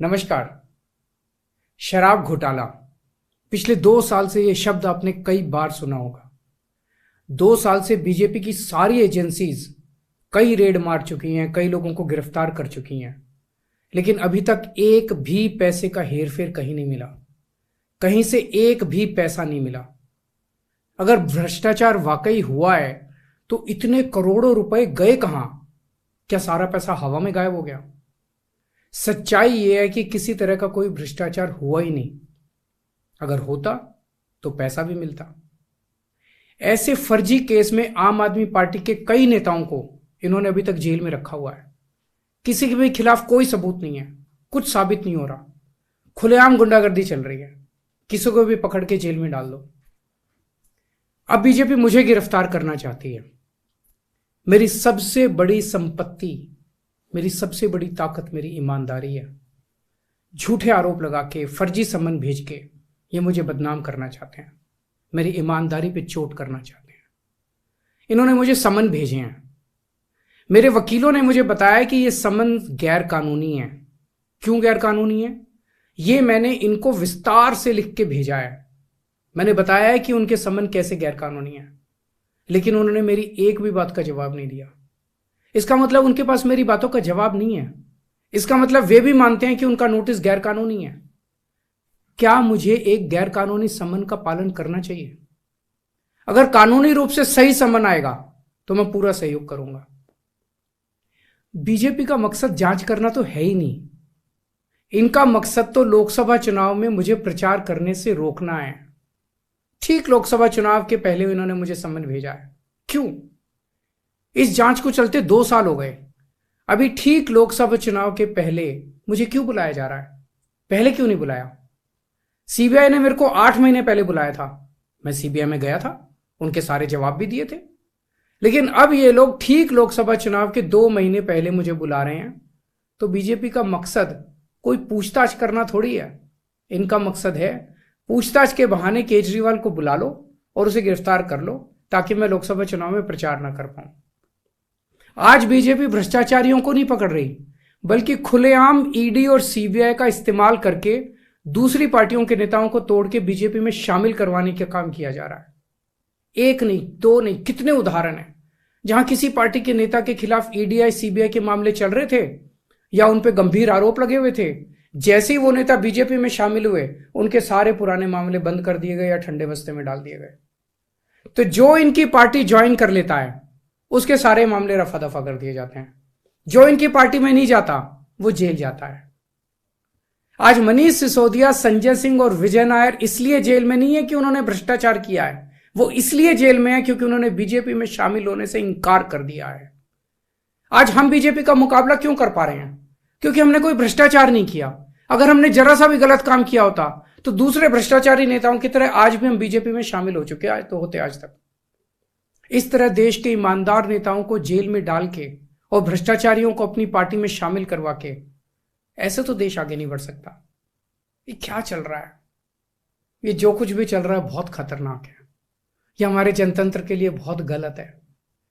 नमस्कार। शराब घोटाला। पिछले 2 साल से यह शब्द आपने कई बार सुना होगा। 2 साल से बीजेपी की सारी एजेंसीज कई रेड मार चुकी हैं, कई लोगों को गिरफ्तार कर चुकी हैं, लेकिन अभी तक एक भी पैसे का हेरफेर कहीं नहीं मिला। कहीं से एक भी पैसा नहीं मिला। अगर भ्रष्टाचार वाकई हुआ है तो इतने करोड़ों रुपए गए कहां? क्या सारा पैसा हवा में गायब हो गया? सच्चाई यह है कि किसी तरह का कोई भ्रष्टाचार हुआ ही नहीं। अगर होता तो पैसा भी मिलता। ऐसे फर्जी केस में आम आदमी पार्टी के कई नेताओं को इन्होंने अभी तक जेल में रखा हुआ है। किसी के भी खिलाफ कोई सबूत नहीं है, कुछ साबित नहीं हो रहा, खुलेआम गुंडागर्दी चल रही है, किसी को भी पकड़ के जेल में डाल दो। अब बीजेपी मुझे गिरफ्तार करना चाहती है। मेरी सबसे बड़ी संपत्ति, मेरी सबसे बड़ी ताकत मेरी ईमानदारी है। झूठे आरोप लगा के, फर्जी समन भेज के ये मुझे बदनाम करना चाहते हैं, मेरी ईमानदारी पे चोट करना चाहते हैं। इन्होंने मुझे समन भेजे हैं। मेरे वकीलों ने मुझे बताया कि ये समन गैर कानूनी है। क्यों गैर कानूनी है? ये मैंने इनको विस्तार से लिख के भेजा है। मैंने बताया है कि उनके समन कैसे गैर कानूनी है, लेकिन उन्होंने मेरी एक भी बात का जवाब नहीं दिया। इसका मतलब उनके पास मेरी बातों का जवाब नहीं है। इसका मतलब वे भी मानते हैं कि उनका नोटिस गैर कानूनी है। क्या मुझे एक गैर कानूनी समन का पालन करना चाहिए? अगर कानूनी रूप से सही समन आएगा तो मैं पूरा सहयोग करूंगा। बीजेपी का मकसद जांच करना तो है ही नहीं। इनका मकसद तो लोकसभा चुनाव में मुझे प्रचार करने से रोकना है। ठीक लोकसभा चुनाव के पहले इन्होंने मुझे समन भेजा है। क्यों? इस जांच को चलते 2 साल हो गए। अभी ठीक लोकसभा चुनाव के पहले मुझे क्यों बुलाया जा रहा है? पहले क्यों नहीं बुलाया? सीबीआई ने मेरे को 8 महीने पहले बुलाया था। मैं सीबीआई में गया था, उनके सारे जवाब भी दिए थे। लेकिन अब ये लोग ठीक लोकसभा चुनाव के 2 महीने पहले मुझे बुला रहे हैं। तो बीजेपी का मकसद कोई पूछताछ करना थोड़ी है। इनका मकसद है पूछताछ के बहाने केजरीवाल को बुला लो और उसे गिरफ्तार कर लो, ताकि मैं लोकसभा चुनाव में प्रचार ना कर पाऊं। आज बीजेपी भ्रष्टाचारियों को नहीं पकड़ रही, बल्कि खुलेआम ईडी और सीबीआई का इस्तेमाल करके दूसरी पार्टियों के नेताओं को तोड़ के बीजेपी में शामिल करवाने का काम किया जा रहा है। एक नहीं, 2 नहीं, कितने उदाहरण हैं जहां किसी पार्टी के नेता के खिलाफ ईडीआई सीबीआई के मामले चल रहे थे या उन पे गंभीर आरोप लगे हुए थे। जैसे ही वो नेता बीजेपी में शामिल हुए, उनके सारे पुराने मामले बंद कर दिए गए या ठंडे बस्ते में डाल दिए गए। तो जो इनकी पार्टी ज्वाइन कर लेता है उसके सारे मामले रफा दफा कर दिए जाते हैं। जो इनकी पार्टी में नहीं जाता वो जेल जाता है। आज मनीष सिसोदिया, संजय सिंह और विजय नायर इसलिए जेल में नहीं है कि उन्होंने भ्रष्टाचार किया है, वो इसलिए जेल में है क्योंकि उन्होंने बीजेपी में शामिल होने से इंकार कर दिया है। आज हम बीजेपी का मुकाबला क्यों कर पा रहे हैं? क्योंकि हमने कोई भ्रष्टाचार नहीं किया। अगर हमने जरा सा भी गलत काम किया होता तो दूसरे भ्रष्टाचारी नेताओं की तरह आज भी हम बीजेपी में शामिल हो चुके होते आज तक। इस तरह देश के ईमानदार नेताओं को जेल में डाल के और भ्रष्टाचारियों को अपनी पार्टी में शामिल करवा के ऐसे तो देश आगे नहीं बढ़ सकता। ये क्या चल रहा है? ये जो कुछ भी चल रहा है बहुत खतरनाक है। ये हमारे जनतंत्र के लिए बहुत गलत है।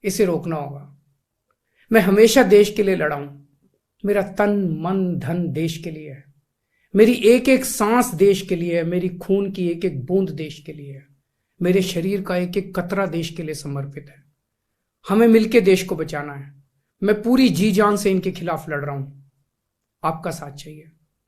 इसे रोकना होगा। मैं हमेशा देश के लिए लड़ा हूं। मेरा तन मन धन देश के लिए है। मेरी एक एक सांस देश के लिए है। मेरी खून की एक एक बूंद देश के लिए है। मेरे शरीर का एक एक कतरा देश के लिए समर्पित है। हमें मिलकर देश को बचाना है। मैं पूरी जी जान से इनके खिलाफ लड़ रहा हूं। आपका साथ चाहिए।